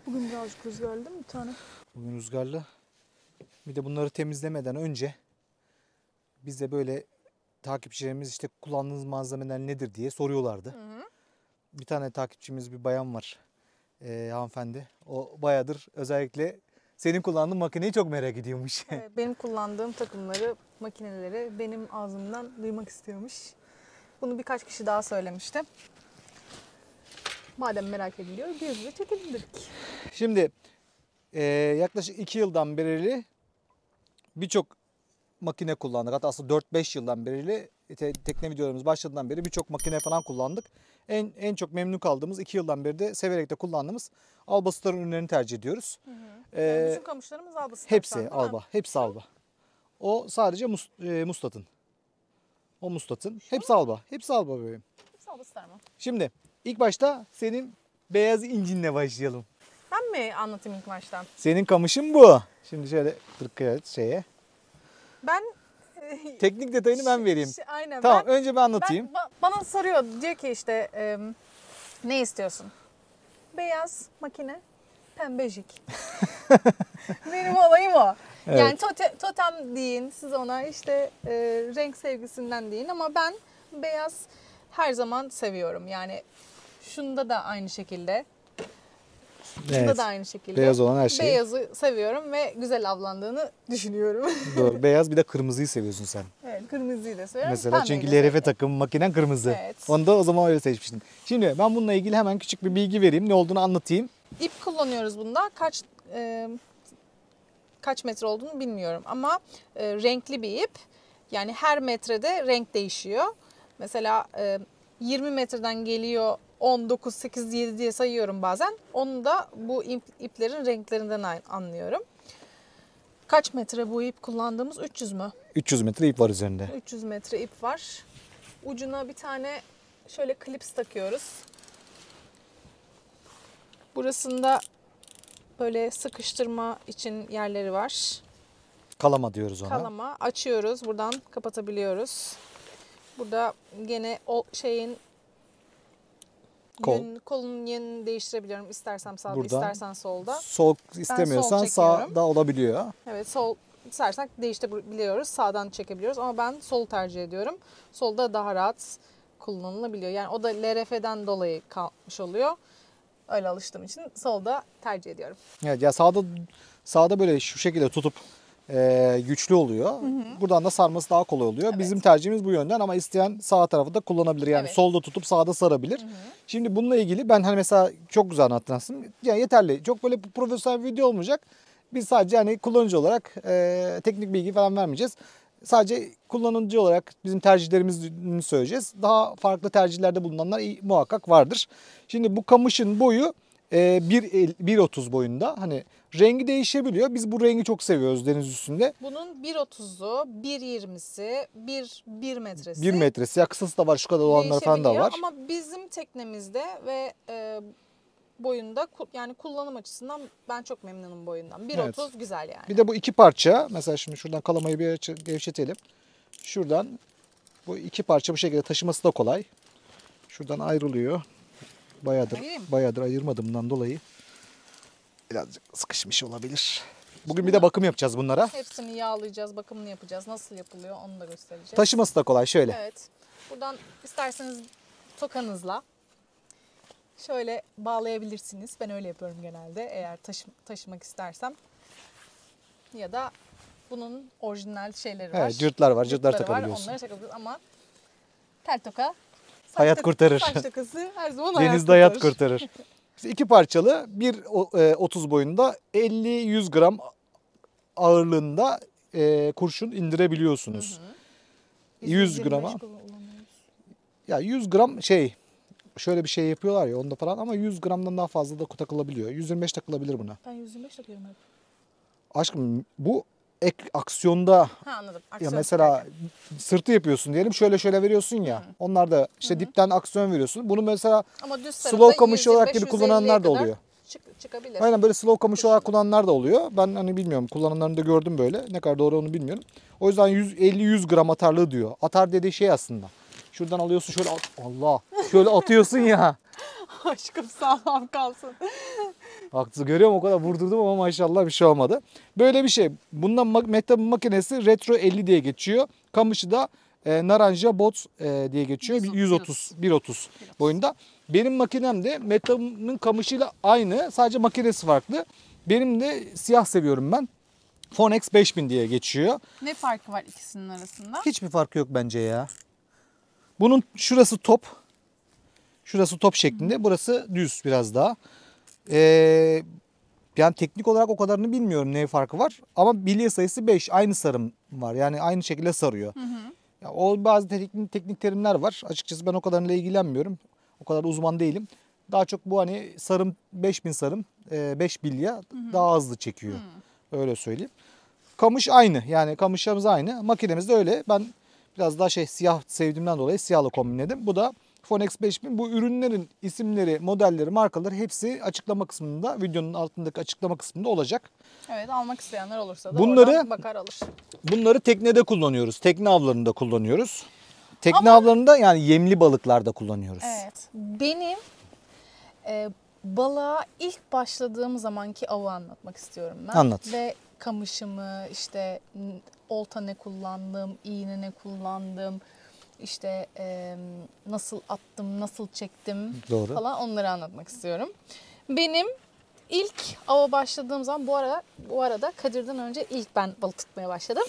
Bugün birazcık rüzgarlı değil mi bir tane? Bugün rüzgarlı. Bir de bunları temizlemeden önce bize böyle takipçilerimiz işte kullandığınız malzemeler nedir diye soruyorlardı. Hı. Bir tane takipçimiz bir bayan var, hanımefendi. O bayağıdır özellikle senin kullandığın makineyi çok merak ediyormuş. Evet, benim kullandığım takımları, makineleri benim ağzımdan duymak istiyormuş. Bunu birkaç kişi daha söylemişti. Madem merak ediliyor, biz de çekelim dedik. Şimdi yaklaşık 2 yıldan beri birçok makine kullandık. Hatta aslında 4-5 yıldan beri tekne videolarımız başladığından beri birçok makine falan kullandık. En çok memnun kaldığımız 2 yıldan beri de severek de kullandığımız Alba Star'ın ürünlerini tercih ediyoruz. Yani bütün kamışlarımız Alba Star Hepsi değil mi? Alba. Hepsi Alba. O sadece Mustat'ın. O Mustat'ın. Hepsi Alba. Hepsi Alba bebeğim. Hepsi Alba Star mı? Şimdi ilk başta senin beyaz incinle başlayalım. Ben mi anlatayım ilk baştan? Senin kamışın bu. Şimdi şöyle tıklayalım şeye. Ben... Teknik detayını ben vereyim. Aynen. Tamam, önce ben anlatayım. Bana soruyor, diyor ki işte ne istiyorsun? Beyaz makine, pembecik. Benim olayım o. Evet. Yani totem deyin, siz ona işte renk sevgisinden deyin ama ben beyaz her zaman seviyorum. Yani şunda da aynı şekilde. Bunda Evet. da aynı şekilde. Beyaz olan her şeyi. Beyazı seviyorum ve güzel avlandığını düşünüyorum. Doğru. Beyaz, bir de kırmızıyı seviyorsun sen. Evet, kırmızıyı da seviyorum. Mesela pembeyi çünkü de LRF seviyorum. takım makinen kırmızı. Evet. Onu da o zaman öyle seçmiştin. Şimdi ben bununla ilgili hemen küçük bir bilgi vereyim. Ne olduğunu anlatayım. İp kullanıyoruz bunda. Kaç metre olduğunu bilmiyorum ama renkli bir ip. Yani her metrede renk değişiyor. Mesela 20 metreden geliyor 10, 9, 8, 7 diye sayıyorum bazen. Onu da bu iplerin renklerinden anlıyorum. Kaç metre bu ip kullandığımız? 300 mü? 300 metre ip var üzerinde. 300 metre ip var. Ucuna bir tane şöyle klips takıyoruz. Burasında böyle sıkıştırma için yerleri var. Kalama diyoruz ona. Kalama açıyoruz. Buradan kapatabiliyoruz. Burada gene o şeyin kolunun yönünü değiştirebiliyorum. İstersem sağda, Buradan istersen solda. Sol istemiyorsan sol çekiyorum. sağda olabiliyor. Evet, sol istersek değiştirebiliyoruz. Sağdan çekebiliyoruz ama ben sol tercih ediyorum. Solda daha rahat kullanılabiliyor. Yani o da LRF'den dolayı kalmış oluyor. Öyle alıştığım için solda tercih ediyorum. Evet, ya sağda böyle şu şekilde tutup güçlü oluyor. Buradan da sarması daha kolay oluyor. Evet. Bizim tercihimiz bu yönden ama isteyen sağ tarafı da kullanabilir. Yani Evet. solda tutup sağda sarabilir. Şimdi bununla ilgili ben hani mesela çok güzel anlattın aslında. Yani yeterli. Çok böyle profesyonel bir video olmayacak. Biz sadece hani kullanıcı olarak teknik bilgi falan vermeyeceğiz. Sadece kullanıcı olarak bizim tercihlerimizi söyleyeceğiz. Daha farklı tercihlerde bulunanlar muhakkak vardır. Şimdi bu kamışın boyu 1.30 boyunda. Hani rengi değişebiliyor. Biz bu rengi çok seviyoruz deniz üstünde. Bunun 1.30'u, 1.20'si, 1 metresi. 1 metresi. Ya kısası da var, şu kadar olanlar falan da var. Ama bizim teknemizde ve boyunda yani kullanım açısından ben çok memnunum boyundan. 1.30 Evet. güzel yani. Bir de bu iki parça. Mesela şimdi şuradan kalamayı bir gevşetelim. Şuradan bu iki parça bu şekilde taşıması da kolay. Şuradan ayrılıyor. Bayağıdır ayırmadığımdan dolayı birazcık sıkışmış olabilir. Bugün bir de bakım yapacağız bunlara. Hepsini yağlayacağız, bakımını yapacağız. Nasıl yapılıyor onu da göstereceğiz. Taşıması da kolay şöyle. Evet. Buradan isterseniz tokanızla şöyle bağlayabilirsiniz. Ben öyle yapıyorum genelde eğer taşımak istersem. Ya da bunun orijinal şeyleri var. Evet, cırtlar var. Cırtlar Cırtları takabiliyorsun. Onları takabiliyoruz ama tel toka Hayat kurtarır. Saç tokası her zaman Denizde hayat kurtarır. İşte iki parçalı 1.30 boyunda 50-100 gram ağırlığında kurşun indirebiliyorsunuz. 100 grama. Ya 100 gram şöyle bir şey yapıyorlar ya onda falan ama 100 gramdan daha fazla da takılabiliyor. 125 takılabilir buna. Ben 125 takıyorum hep. Aşkım bu aksiyonda Anladım. ya mesela sırtı yapıyorsun diyelim şöyle veriyorsun ya. Onlar da işte dipten aksiyon veriyorsun. Bunu mesela ama düz slow kamış olarak gibi kullananlar da oluyor. Çıkabilir. Aynen böyle slow kamış olarak kullananlar da oluyor. Ben hani bilmiyorum kullananlarını da gördüm böyle. Ne kadar doğru onu bilmiyorum. O yüzden 50-100 gram atarlığı diyor. Atar dediği şey aslında. Şuradan alıyorsun şöyle Allah şöyle atıyorsun ya. Aşkım sağlam kalsın. Haksız, görüyorum, o kadar vurdurdum ama maşallah bir şey olmadı. Böyle bir şey. Bundan Mehtap'ın makinesi Retro 50 diye geçiyor. Kamışı da Naranja Bots diye geçiyor. 130 boyunda. Benim makinem de Mehtap'ın kamışıyla aynı. Sadece makinesi farklı. Benim de siyah seviyorum ben. Phonex 5000 diye geçiyor. Ne farkı var ikisinin arasında? Hiçbir farkı yok bence ya. Bunun şurası top. Şurası top şeklinde. Burası düz biraz daha. Yani teknik olarak o kadarını bilmiyorum ne farkı var. Ama bilye sayısı 5. Aynı sarım var. Yani aynı şekilde sarıyor. Ya, o bazı teknik terimler var. Açıkçası ben o kadarıyla ilgilenmiyorum. O kadar uzman değilim. Daha çok bu hani sarım 5000 sarım 5 bilye daha hızlı çekiyor. Öyle söyleyeyim. Kamış aynı. Yani kamışlarımız aynı. Makinemiz de öyle. Ben biraz daha siyah sevdiğimden dolayı siyahla kombinledim. Bu da Phonex 5000. Bu ürünlerin isimleri, modelleri, markaları hepsi açıklama kısmında, videonun altındaki açıklama kısmında olacak. Evet, almak isteyenler olursa da Bunları, oradan bakar alır. Bunları teknede kullanıyoruz. Tekne avlarında kullanıyoruz. Tekne avlarında yani yemli balıklarda kullanıyoruz. Evet. Benim balığa ilk başladığım zamanki avı anlatmak istiyorum ben. Anlat. Ve kamışımı, işte olta ne kullandım, iğne ne kullandım, işte nasıl attım, nasıl çektim Doğru. falan, onları anlatmak istiyorum. Benim ilk ava başladığım zaman, bu arada Kadir'den önce ilk ben balık tutmaya başladım.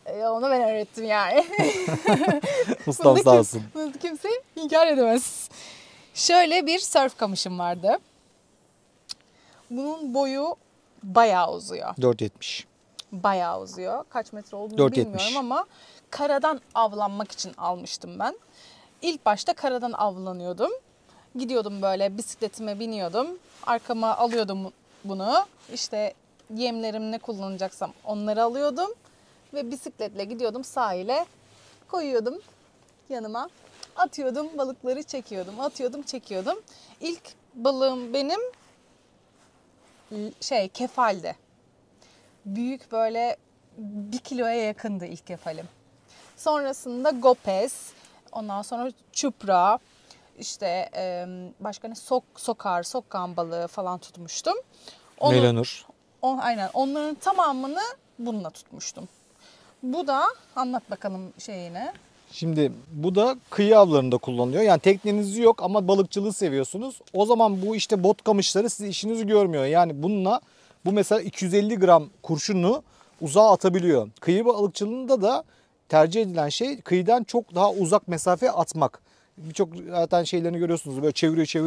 Onu ben öğrettim yani. Ustam sağ olsun. Bunu kimse inkar edemez. Şöyle bir surf kamışım vardı. Bunun boyu bayağı uzuyor. 4.70. Bayağı uzuyor. Kaç metre olduğunu 4.70. bilmiyorum ama karadan avlanmak için almıştım ben. İlk başta karadan avlanıyordum. Gidiyordum böyle, bisikletime biniyordum. Arkama alıyordum bunu. İşte yemlerim ne kullanacaksam onları alıyordum. Ve bisikletle gidiyordum sahile. Koyuyordum yanıma. Atıyordum, balıkları çekiyordum. Atıyordum, çekiyordum. İlk balığım benim kefaldi. Büyük, böyle 1 kiloya yakındı ilk kefalim. Sonrasında gopez, ondan sonra çupra, işte başka ne, sokkan balığı falan tutmuştum. Melanur. Aynen, onların tamamını bununla tutmuştum. Bu da, anlat bakalım şeyini. Şimdi bu da kıyı avlarında kullanılıyor. Yani tekneniz yok ama balıkçılığı seviyorsunuz. O zaman bu işte bot kamışları size işinizi görmüyor. Yani bununla bu mesela 250 gram kurşunu uzağa atabiliyor. Kıyı balıkçılığında da tercih edilen şey kıyıdan çok daha uzak mesafe atmak. Birçok zaten şeylerini görüyorsunuz. Böyle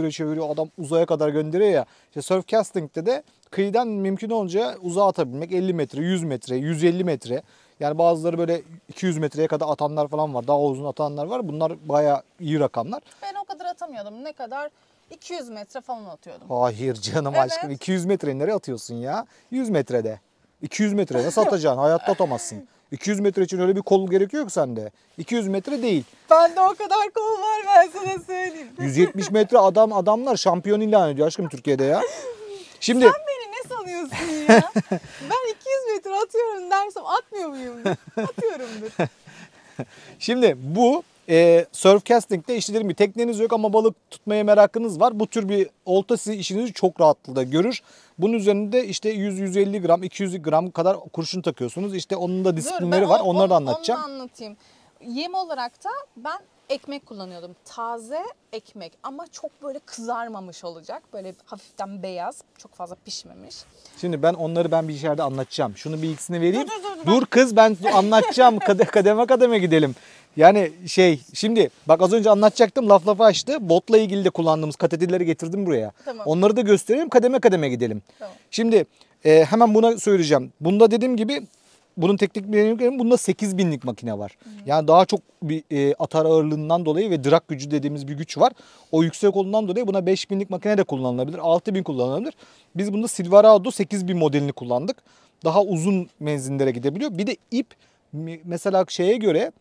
çeviriyor adam uzaya kadar gönderiyor ya. İşte surf casting'te de kıyıdan mümkün olunca uzağa atabilmek, 50 metre, 100 metre, 150 metre. Yani bazıları böyle 200 metreye kadar atanlar falan var. Daha uzun atanlar var. Bunlar bayağı iyi rakamlar. Ben o kadar atamıyordum. Ne kadar? 200 metre falan atıyordum. Hayır canım Evet. aşkım. 200 metre nereye atıyorsun ya? 100 metrede. 200 metre nasıl atacaksın? Hayatta atamazsın. 200 metre için öyle bir kol gerekiyor ki sende. 200 metre değil. Bende o kadar kol var, ben sana söyleyeyim. 170 metre adamlar şampiyon ilan ediyor aşkım Türkiye'de ya. Şimdi Sen beni ne sanıyorsun ya? Ben 200 metre atıyorum dersem atmıyor muyumdur? Atıyorumdur. Şimdi bu surf casting'de işte dedim ki tekneniz yok ama balık tutmaya merakınız var. Bu tür bir olta sizi işinizi çok rahatlıkla görür. Bunun üzerinde işte 100-150 gram, 200 gram kadar kurşun takıyorsunuz. İşte onun da disiplinleri var. Onları da anlatacağım. Onu anlatayım. Yem olarak da ben ekmek kullanıyordum. Taze ekmek ama çok böyle kızarmamış olacak. Böyle hafiften beyaz, çok fazla pişmemiş. Şimdi ben bir yerde anlatacağım. Şunu bir ikisini vereyim. Dur. Dur kız, ben anlatacağım. Kademe kademe gidelim. Yani şimdi bak az önce anlatacaktım, lafı açtı. Botla ilgili de kullandığımız kateterleri getirdim buraya. Tamam. Onları da göstereyim, kademe kademe gidelim. Tamam. Şimdi hemen buna söyleyeceğim. Bunda dediğim gibi bunun teknik bilgilerim, bunda 8000'lik makine var. Yani daha çok bir atar ağırlığından dolayı ve drag gücü dediğimiz bir güç var. O yüksek olduğundan dolayı buna 5000'lik makine de kullanılabilir, 6000 kullanılabilir. Biz bunda Silverado 8000 modelini kullandık. Daha uzun menzillere gidebiliyor. Bir de ip mesela şeye göre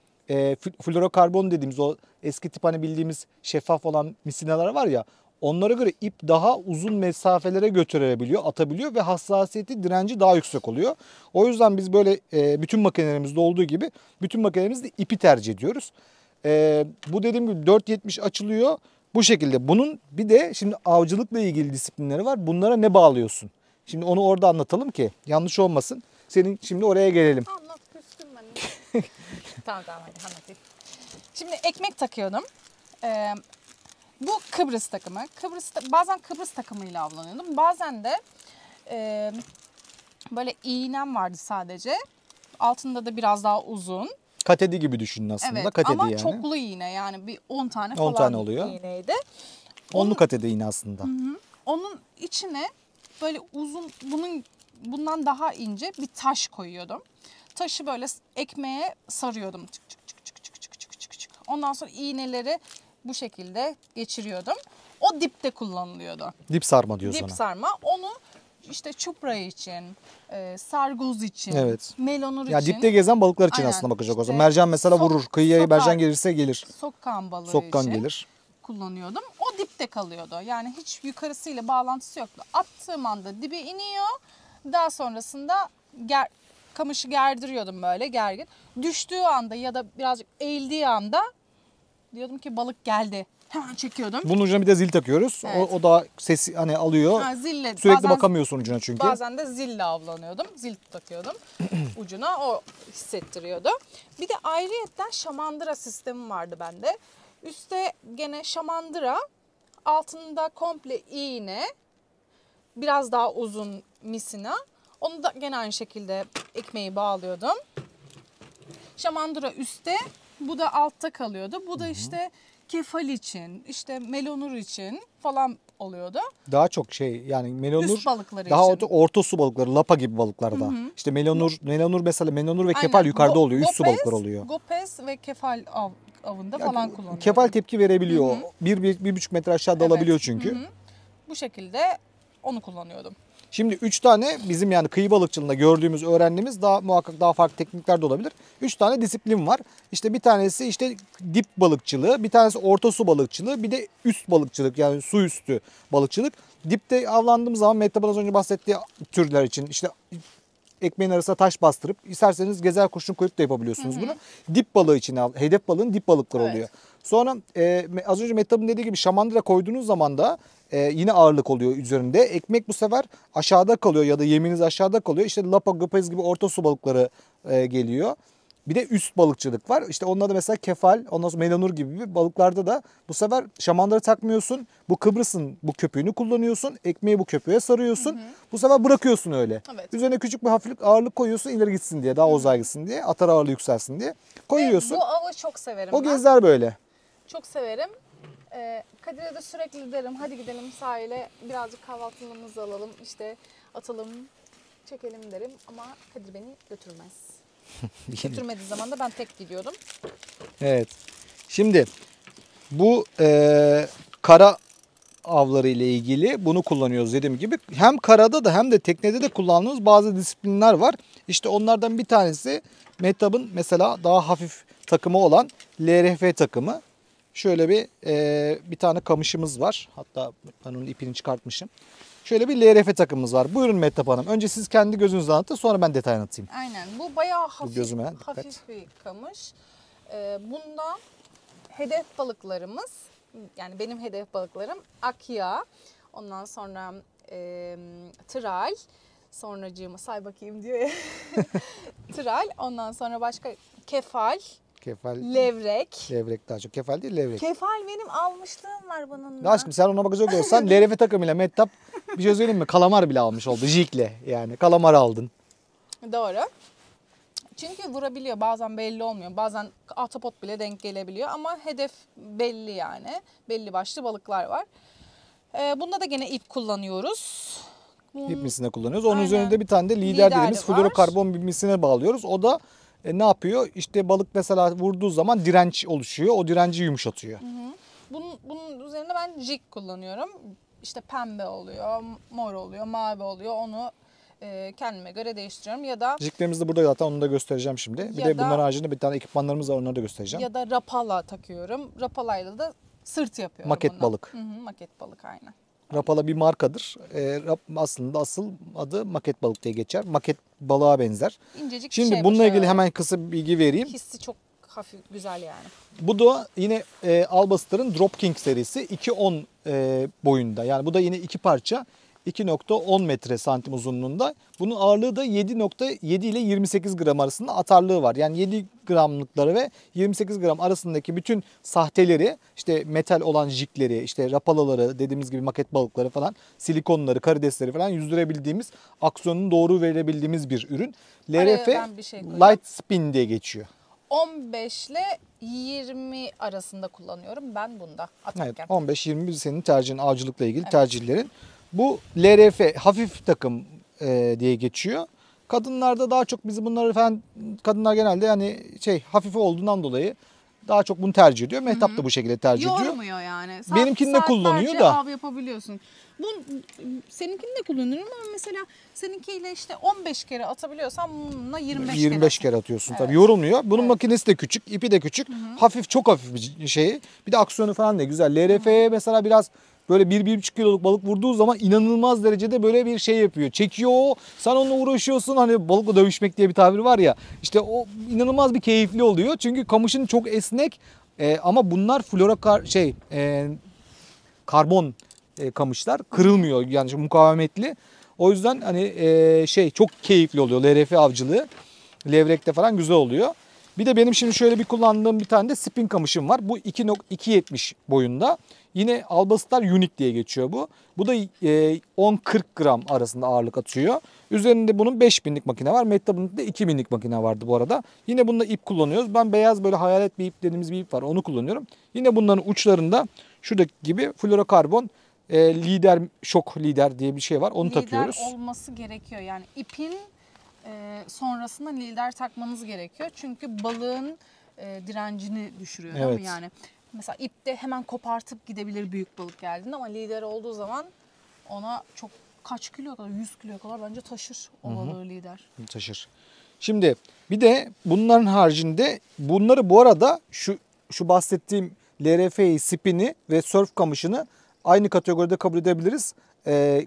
florokarbon dediğimiz o eski tip hani bildiğimiz şeffaf olan misinalar var ya, onlara göre ip daha uzun mesafelere götürebiliyor, atabiliyor ve hassasiyeti, direnci daha yüksek oluyor. O yüzden biz böyle bütün makinelerimizde olduğu gibi bütün makinelerimizde ipi tercih ediyoruz. Bu dediğim gibi 4.70 açılıyor. Bu şekilde. Bunun bir de şimdi avcılıkla ilgili disiplinleri var. Bunlara ne bağlıyorsun? Şimdi onu orada anlatalım ki yanlış olmasın. Senin şimdi oraya gelelim. Anlat, küstüm ben. Tamam hadi anlatayım. Şimdi ekmek takıyordum. Bu Kıbrıs takımı. Bazen Kıbrıs takımıyla avlanıyordum. Bazen de böyle iğnem vardı sadece. Altında da biraz daha uzun. Katedi gibi düşünün aslında. Evet Katedi ama yani. çoklu iğne, yani bir 10 tane 10 falan tane oluyor. iğneydi. Onlu katedi iğne aslında. Onun içine böyle uzun, bundan daha ince bir taş koyuyordum. Taşı böyle ekmeğe sarıyordum. Çık çık çık çık çık çık çık çık çık. Ondan sonra iğneleri bu şekilde geçiriyordum. O dipte kullanılıyordu. Dip sarma diyoruz Dip ona. sarma. Onu işte çupra için, sargoz için, Evet. melonur Ya için. dipte gezen balıklar için Aynen. aslında bakacak o İşte zaman. Mercan mesela vurur. Kıyıya sokak- mercan gelirse gelir. Sokkan balığı Sokkan için gelir. kullanıyordum. O dipte kalıyordu. Yani hiç yukarısıyla bağlantısı yoktu. Attığım anda dibe iniyor. Daha sonrasında kamışı gerdiriyordum böyle gergin. Düştüğü anda ya da birazcık eğildiği anda diyordum ki balık geldi. Hemen çekiyordum. Bunun ucuna bir de zil takıyoruz. Evet. O da sesi hani alıyor. Ha, zille, Sürekli bakamıyorsun ucuna çünkü. Bazen de zille avlanıyordum. Zil takıyordum ucuna. O hissettiriyordu. Bir de ayrıyetten şamandıra sistemi vardı bende. Üste gene şamandıra, altında komple iğne, biraz daha uzun misina. Onu da gene aynı şekilde ekmeği bağlıyordum. Şamandıra üstte, bu da altta kalıyordu. Bu da işte kefal için, işte melonur için falan oluyordu. Daha çok şey yani melonur Üst balıkları daha için. orta su balıkları, lapa gibi balıklarda. İşte melonur mesela melonur ve kefal Aynen. yukarıda oluyor. Üst su Gopez, balıkları oluyor. Gopez ve kefal avında falan kullanılıyor. Kefal tepki verebiliyor. 1,5 metre aşağıda Evet. alabiliyor çünkü. Bu şekilde onu kullanıyordum. Şimdi 3 tane bizim yani kıyı balıkçılığında gördüğümüz, öğrendiğimiz daha muhakkak daha farklı teknikler de olabilir. 3 tane disiplin var. İşte bir tanesi işte dip balıkçılığı, bir tanesi orta su balıkçılığı, bir de üst balıkçılık yani su üstü balıkçılık. Dipte avlandığımız zaman Mehtap'ın az önce bahsettiği türler için işte ekmeğin arasına taş bastırıp isterseniz gezer kurşun koyup da yapabiliyorsunuz bunu. Dip balığı için hedef balığın dip balıkları Evet. oluyor. Sonra az önce Mehtap'ın dediği gibi şamandıra koyduğunuz zaman da yine ağırlık oluyor üzerinde. Ekmek bu sefer aşağıda kalıyor ya da yeminiz aşağıda kalıyor. İşte lapa, gopez gibi orta su balıkları geliyor. Bir de üst balıkçılık var. İşte onlarda mesela kefal, ondan sonra melanur gibi balıklarda da bu sefer şamandıra takmıyorsun. Bu Kıbrıs'ın bu köpüğünü kullanıyorsun. Ekmeği bu köpüğe sarıyorsun. Bu sefer bırakıyorsun öyle. Evet. Üzerine küçük bir hafiflik ağırlık koyuyorsun ileri gitsin diye. Daha uzağa gitsin diye. Atar ağırlığı yükselsin diye. Koyuyorsun. Bu avı çok severim O ben. gezer böyle. Çok severim. Kadir'e de sürekli derim hadi gidelim sahile birazcık kahvaltılığımızı alalım işte atalım çekelim derim ama Kadir beni götürmez. Götürmediği zaman da ben tek gidiyordum. Evet. Şimdi bu kara avları ile ilgili bunu kullanıyoruz dediğim gibi. Hem karada da hem de teknede de kullandığımız bazı disiplinler var. İşte onlardan bir tanesi Mehtap'ın mesela daha hafif takımı olan LRF takımı. Şöyle bir tane kamışımız var. Hatta ben onun ipini çıkartmışım. Şöyle bir LRF takımımız var. Buyurun Mehtap Hanım. Önce siz kendi gözünüzle anlatın sonra ben detay anlatayım. Aynen bu bayağı gözüme dikkat. hafif bir kamış. Bunda hedef balıklarımız yani benim hedef balıklarım akya, ondan sonra tral, sonracığımı say bakayım diyor ya. Tral, ondan sonra başka kefal, Kefal, levrek. levrek daha çok. Kefal değil levrek. Kefal benim almışlığım var bununla. Ya aşkım sen ona bakacak olsan LRF takımıyla Mehtap bir şey söyleyeyim mi? Kalamar bile almış oldu. Jikle yani. Kalamar aldın. Doğru. Çünkü vurabiliyor. Bazen belli olmuyor. Bazen ahtapot bile denk gelebiliyor. Ama hedef belli yani. Belli başlı balıklar var. Bunda da gene ip kullanıyoruz. İp misine kullanıyoruz. Onun Aynen. üzerinde bir tane de lider Lider dediğimiz var. florokarbon bir misine bağlıyoruz. O da ne yapıyor? İşte balık mesela vurduğu zaman direnç oluşuyor. O direnci yumuşatıyor. Bunun üzerine ben jig kullanıyorum. İşte pembe oluyor, mor oluyor, mavi oluyor. Onu kendime göre değiştiriyorum. Ya da Jiklerimiz de burada zaten onu da göstereceğim şimdi. Bir Ya de da- bunların haricinde bir tane ekipmanlarımız var onları da göstereceğim. ya da rapala takıyorum. Rapalayla da sırt yapıyorum. Maket bundan. balık. Hı hı, maket balık aynen. Rapala bir markadır. Aslında asıl adı maket balık diye geçer. Maket balığa benzer. İncecik Şimdi bir şey bununla başarılı. ilgili hemen kısa bir bilgi vereyim. Hissi çok hafif güzel yani. Bu da yine Albastar'ın Drop King serisi 2.10 boyunda. Yani bu da yine iki parça. 2.10 metre santim uzunluğunda. Bunun ağırlığı da 7.7 ile 28 gram arasında atarlığı var. Yani 7 gramlıkları ve 28 gram arasındaki bütün sahteleri, işte metal olan jigleri, işte rapalaları, dediğimiz gibi maket balıkları falan, silikonları, karidesleri falan yüzdürebildiğimiz, aksiyonunu doğru verebildiğimiz bir ürün. LRF Light Spin diye geçiyor. 15 ile 20 arasında kullanıyorum ben bunda atarken. Evet, 15-20 senin tercihin, avcılıkla ilgili tercihlerin. Bu LRF hafif takım diye geçiyor. Kadınlarda daha çok biz bunları falan, kadınlar genelde yani hafif olduğundan dolayı daha çok bunu tercih ediyor. Mehtap da bu şekilde tercih ediyor. Yormuyor yani. Benimkini de kullanıyor da. Av yapabiliyorsun. Seninkini de kullanırım ama mesela seninkiyle işte 15 kere atabiliyorsan bununla 25 kere atıyorsun. Evet. Tabii yorulmuyor. Bunun makinesi de küçük, ipi de küçük. Hafif, çok hafif bir şey. Bir de aksiyonu falan da güzel. LRF'ye mesela biraz böyle 1-1,5 kiloluk balık vurduğu zaman inanılmaz derecede böyle bir şey yapıyor. Çekiyor, sen onunla uğraşıyorsun. Hani balıkla dövüşmek diye bir tabir var ya. İşte o inanılmaz bir keyifli oluyor. Çünkü kamışın çok esnek ama bunlar karbon kamışlar. Kırılmıyor yani, mukavemetli. O yüzden hani çok keyifli oluyor LRF avcılığı. Levrekte falan güzel oluyor. Bir de benim şimdi şöyle bir kullandığım bir tane de spin kamışım var. Bu 2.70 boyunda. Yine Albastar Unique diye geçiyor bu. Bu da 10-40 gram arasında ağırlık atıyor. Üzerinde bunun 5000'lik makine var. Mehtap'ın da 2000'lik makine vardı bu arada. Yine bunda ip kullanıyoruz. Ben beyaz böyle hayalet bir ip dediğimiz bir ip var. Onu kullanıyorum. Yine bunların uçlarında şuradaki gibi fluorokarbon şok lider diye bir şey var. Onu takıyoruz. Lider olması gerekiyor. Yani ipin sonrasında lider takmanız gerekiyor. Çünkü balığın direncini düşürüyor değil mi? Yani mesela ipte hemen kopartıp gidebilir büyük balık geldiğinde, ama lider olduğu zaman ona çok kaç kilo kadar, 100 kilo kadar bence taşır o balığı lider. Taşır. Şimdi bir de bunların haricinde bunları bu arada şu bahsettiğim LRF spini ve surf kamışını aynı kategoride kabul edebiliriz.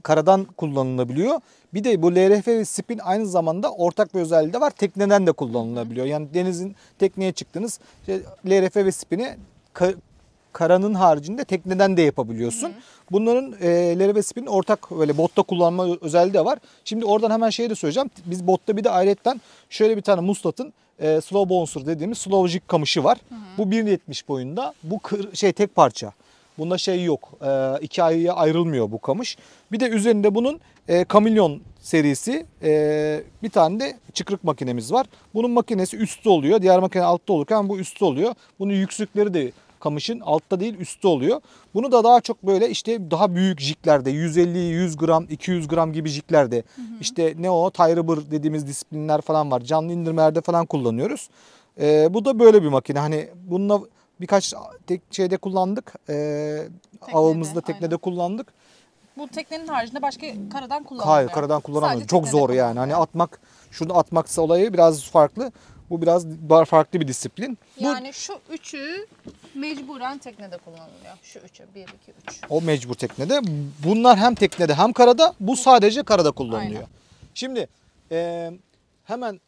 Karadan kullanılabiliyor. Bir de bu LRF ve spin aynı zamanda ortak bir özelliği de var. Tekneden de kullanılabiliyor. Yani denizin, tekneye çıktınız. LRF ve spini karanın haricinde tekneden de yapabiliyorsun. Bunların LRF ve spinin ortak böyle botta kullanma özelliği de var. Şimdi oradan hemen şeyi de söyleyeceğim. Biz botta bir de ayrıyetten şöyle bir tane Mustad'ın slow bouncer dediğimiz slow jig kamışı var. Bu 1.70 boyunda. Bu tek parça. Bunda yok. İki ayıya ayrılmıyor bu kamış. Bir de üzerinde bunun Kamilyon serisi bir tane de çıkrık makinemiz var. Bunun makinesi üstte oluyor. Diğer makine altta olurken bu üstte oluyor. Bunun yüksükleri de kamışın altta değil üstte oluyor. Bunu da daha çok böyle işte daha büyük jiglerde 150, 100 gram, 200 gram gibi jiglerde işte tie rubber dediğimiz disiplinler falan var. Canlı indirmelerde falan kullanıyoruz. Bu da böyle bir makine. Hani bununla birkaç şeyde kullandık. Avımızda teknede kullandık. Bu teknenin haricinde başka karadan kullanılmıyor. Hayır, karadan kullanamıyoruz. Çok zor yani. Hani şunu atmaksa olayı biraz farklı. Bu biraz farklı bir disiplin. Yani şu üçü mecburen teknede kullanılıyor. Şu üçü 1, 2, 3. O mecbur teknede. Bunlar hem teknede hem karada. Bu sadece karada kullanılıyor. Aynen. Şimdi hemen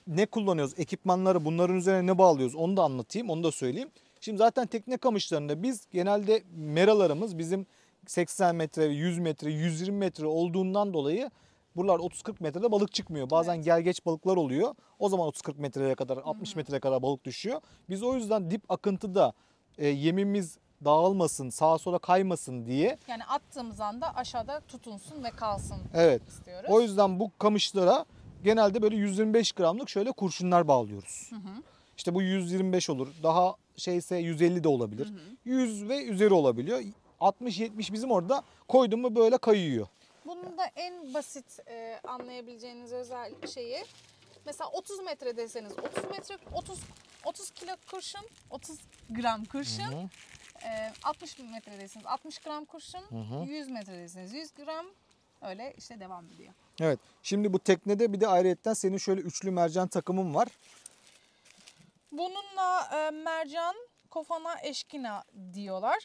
ne kullanıyoruz? Ekipmanları, bunların üzerine ne bağlıyoruz? Onu da anlatayım. Onu da söyleyeyim. Şimdi zaten tekne kamışlarında biz genelde meralarımız bizim 80 metre, 100 metre, 120 metre olduğundan dolayı buralar 30-40 metrede balık çıkmıyor. Bazen gelgeç balıklar oluyor. O zaman 30-40 metreye kadar, 60 metreye kadar balık düşüyor. Biz o yüzden dip akıntıda yemimiz dağılmasın, sağa sola kaymasın diye. Yani attığımız anda aşağıda tutunsun ve kalsın istiyoruz. O yüzden bu kamışlara genelde böyle 125 gramlık şöyle kurşunlar bağlıyoruz. İşte bu 125 olur. Daha 150 de olabilir. 100 ve üzeri olabiliyor. 60-70 bizim orada koydum mu böyle kayıyor. Bunun da en basit anlayabileceğiniz özel şeyi, mesela 30 metre deseniz 30 kilo kurşun, 30 gram kurşun, 60 metre deseniz 60 gram kurşun, 100 metre deseniz 100 gram, öyle işte devam ediyor. Evet. Şimdi bu teknede bir de ayrıyetten senin şöyle üçlü mercan takımın var. Bununla mercan, kofana, eşkina diyorlar.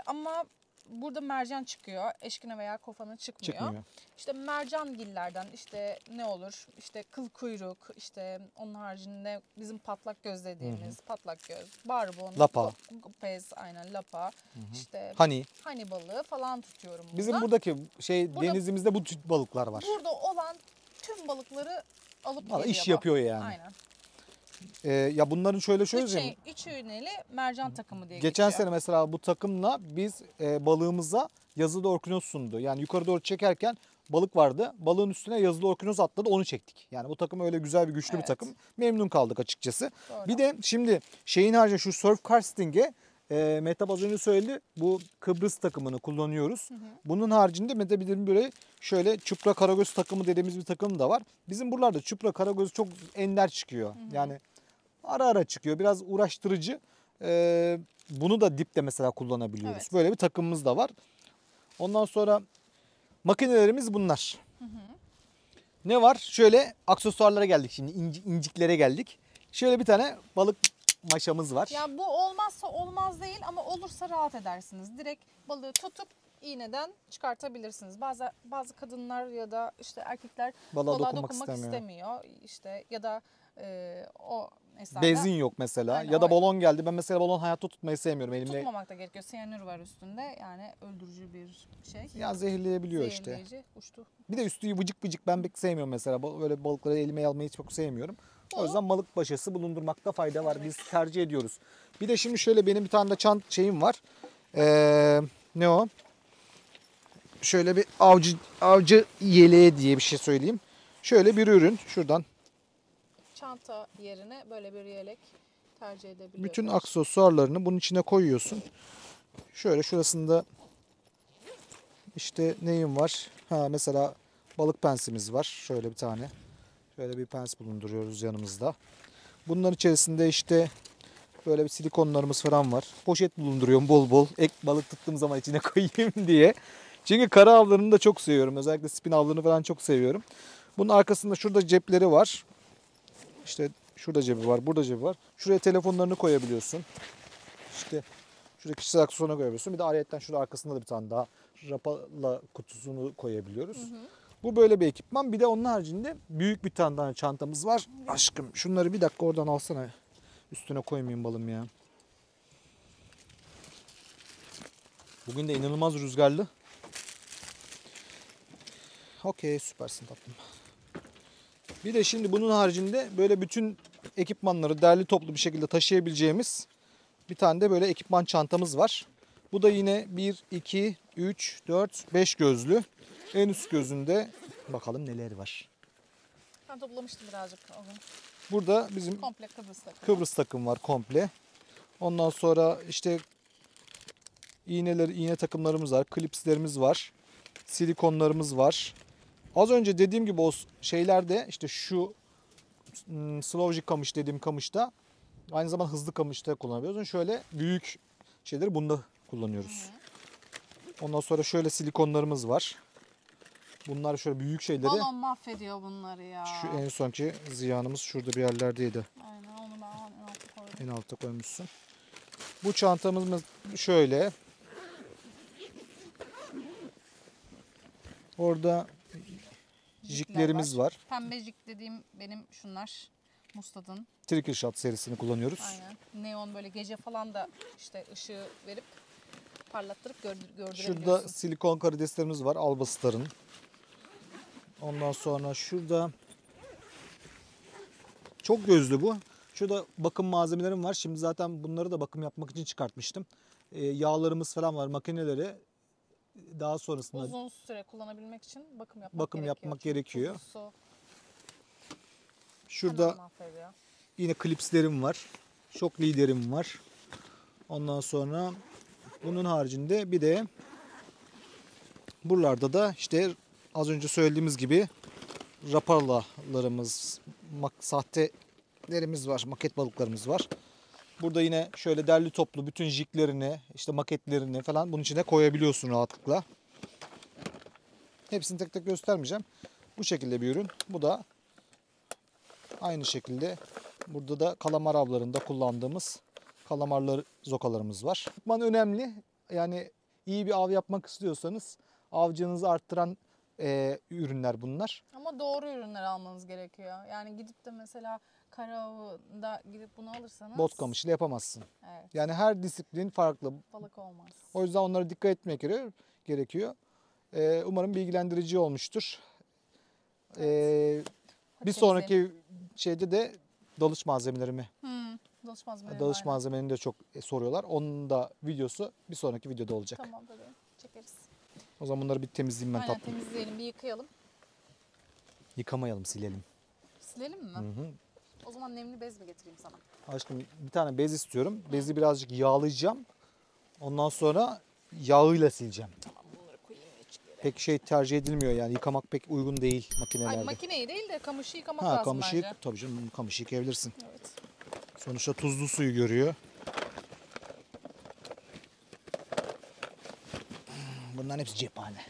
Ama burada mercan çıkıyor. Eşkine veya kofana çıkmıyor. Çıkmıyor. İşte mercangillerden işte ne olur? İşte kıl kuyruk, işte onun haricinde bizim patlak göz dediğimiz patlak göz, barbun, Lapa. pez, aynen lapa. İşte Hani hani balığı falan tutuyorum burada. bizim buradaki Burada- denizimizde bu tür balıklar var. Burada olan tüm balıkları alıp Valla geliyor iş bu. yapıyor yani. Aynen. Ya bunların şöyle söyleyeyim. Üç iğneli mercan takımı diye Geçen geçiyor. sene mesela bu takımla biz balığımıza yazılı orkinos sundu. Yani yukarı doğru çekerken balık vardı. Balığın üstüne yazılı orkinos atladı, onu çektik. Yani bu takım öyle güzel bir güçlü bir Evet. takım. Memnun kaldık açıkçası. Doğru. Bir de şimdi şeyin haricinde şu surf casting'e Mehtap az önce söyledi. Bu Kıbrıs takımını kullanıyoruz. Bunun haricinde Mete bir böyle şöyle çupra karagöz takımı dediğimiz bir takım da var. Bizim buralarda çupra karagöz çok ender çıkıyor. Yani ara ara çıkıyor. Biraz uğraştırıcı. Bunu da dipte mesela kullanabiliyoruz. Evet. Böyle bir takımımız da var. Ondan sonra makinelerimiz bunlar. Ne var? Şöyle aksesuarlara geldik şimdi. İnciklere geldik. Şöyle bir tane balık maşamız var. Ya bu olmazsa olmaz değil ama olursa rahat edersiniz. Direkt balığı tutup iğneden çıkartabilirsiniz. Bazı kadınlar ya da işte erkekler Balığa balığa dokunmak dokunmak istemiyor. istemiyor. İşte ya da o esnada Benzin yok mesela. Aynen, Ya da o- balon geldi. Ben mesela balon hayatta tutmayı sevmiyorum. Elimde tutmamak da gerekiyor. Siyanür var üstünde. Yani öldürücü bir şey. ya zehirleyebiliyor işte. Zehirleyici, uçtu. Bir de üstü vıcık vıcık ben pek sevmiyorum mesela. Böyle balıkları elime almayı çok sevmiyorum. O yüzden balık başısı bulundurmakta fayda var. Biz tercih ediyoruz. Bir de şimdi şöyle benim bir tane de şeyim var. Ne o? Şöyle bir avcı yeleği diye bir şey söyleyeyim. Şöyle bir ürün. Şuradan Çanta yerine böyle bir yelek tercih edebiliyorsunuz. bütün aksesuarlarını bunun içine koyuyorsun. Şöyle şurasında işte neyim var? Ha mesela balık pensimiz var. Şöyle bir tane. Şöyle bir pens bulunduruyoruz yanımızda. Bunların içerisinde işte böyle bir silikonlarımız falan var. Poşet bulunduruyorum bol bol. Ek balık tuttuğum zaman içine koyayım diye. Çünkü kara avlarını da çok seviyorum. Özellikle spin avlarını falan çok seviyorum. Bunun arkasında şurada cepleri var. İşte şurada cebi var, burada cebi var. Şuraya telefonlarını koyabiliyorsun. İşte şurada kişisel aksesuarını koyabiliyorsun. Bir de ayrıyetten şurada arkasında da bir tane daha rapala kutusunu koyabiliyoruz. Bu böyle bir ekipman. Bir de onun haricinde büyük bir tane daha çantamız var. Aşkım şunları bir dakika oradan alsana. Üstüne koymayayım balım ya. Bugün de inanılmaz rüzgarlı. Okey, süpersin tatlım. Bir de şimdi bunun haricinde böyle bütün ekipmanları derli toplu bir şekilde taşıyabileceğimiz bir tane de böyle ekipman çantamız var. Bu da yine 1, 2, 3, 4, 5 gözlü. En üst gözünde bakalım neler var. Ben toplamıştım birazcık o gün. Burada bizim Komple Kıbrıs takımı. Kıbrıs takım var komple. Ondan sonra işte iğne takımlarımız var, klipslerimiz var, silikonlarımız var. Az önce dediğim gibi o şeylerde işte şu slow jig kamış dediğim kamışta aynı zamanda hızlı kamışta kullanabiliyoruz. Şöyle büyük şeyleri bunda kullanıyoruz. Ondan sonra şöyle silikonlarımız var. Bunlar şöyle büyük şeyleri. Balon mahvediyor bunları ya. Şu en sonki ziyanımız şurada bir yerlerdeydi. Aynen onu ben en alta koydum. En altta koymuşsun. Bu çantamız şöyle. Orada jiklerimiz var. Pembecik dediğim benim şunlar. Mustad'ın. Trickle Shot serisini kullanıyoruz. Aynen. Neon böyle gece falan da işte ışığı verip parlattırıp gördürebiliyorsun. Şurada silikon karideslerimiz var. Albastar'ın. Ondan sonra şurada çok gözlü bu. Şurada bakım malzemelerim var. Şimdi zaten bunları da bakım yapmak için çıkartmıştım. Yağlarımız falan var. Makineleri daha sonrasında Uzun süre kullanabilmek için bakım bakım yapmak gerekiyor. Tuzlu su Şurada hemen mahvediyor. yine klipslerim var. Şok liderim var. Ondan sonra bunun haricinde bir de buralarda da işte az önce söylediğimiz gibi rapalalarımız, sahtelerimiz var, maket balıklarımız var. Burada yine şöyle derli toplu bütün jiglerini, işte maketlerini falan bunun içine koyabiliyorsun rahatlıkla. Hepsini tek tek göstermeyeceğim. Bu şekilde bir ürün. Bu da aynı şekilde burada da kalamar avlarında kullandığımız kalamarlar zokalarımız var. Ekipman önemli. Yani iyi bir av yapmak istiyorsanız avcınızı arttıran ürünler bunlar. Ama doğru ürünler almanız gerekiyor. Yani gidip de mesela kara avında gidip bunu alırsanız Bot kamışıyla yapamazsın. evet, Yani her disiplin farklı. balık olmaz. O yüzden onlara dikkat etmek gerekiyor. Umarım bilgilendirici olmuştur. Bir sonraki şeyde de dalış malzemelerimi, Dalış malzemeleri. dalış malzemelerini de çok soruyorlar. Onun da videosu bir sonraki videoda olacak. Tamam bebeğim. Çekeriz. O zaman bunları bir temizleyeyim ben Aynen, tatlım. temizleyelim, bir yıkayalım. Yıkamayalım, silelim. Silelim mi? Hı. O zaman nemli bez mi getireyim sana? Aşkım bir tane bez istiyorum. Bezi birazcık yağlayacağım. Ondan sonra yağıyla sileceğim. Tamam, bunları koyayım içeri. Pek şey tercih edilmiyor yani yıkamak pek uygun değil makinelerde. Ay, makineyi değil de kamışı yıkamak lazım kamışı bence. tabii canım, kamışı yıkayabilirsin. Evet. Sonuçta tuzlu suyu görüyor. Bunların hepsi cephane.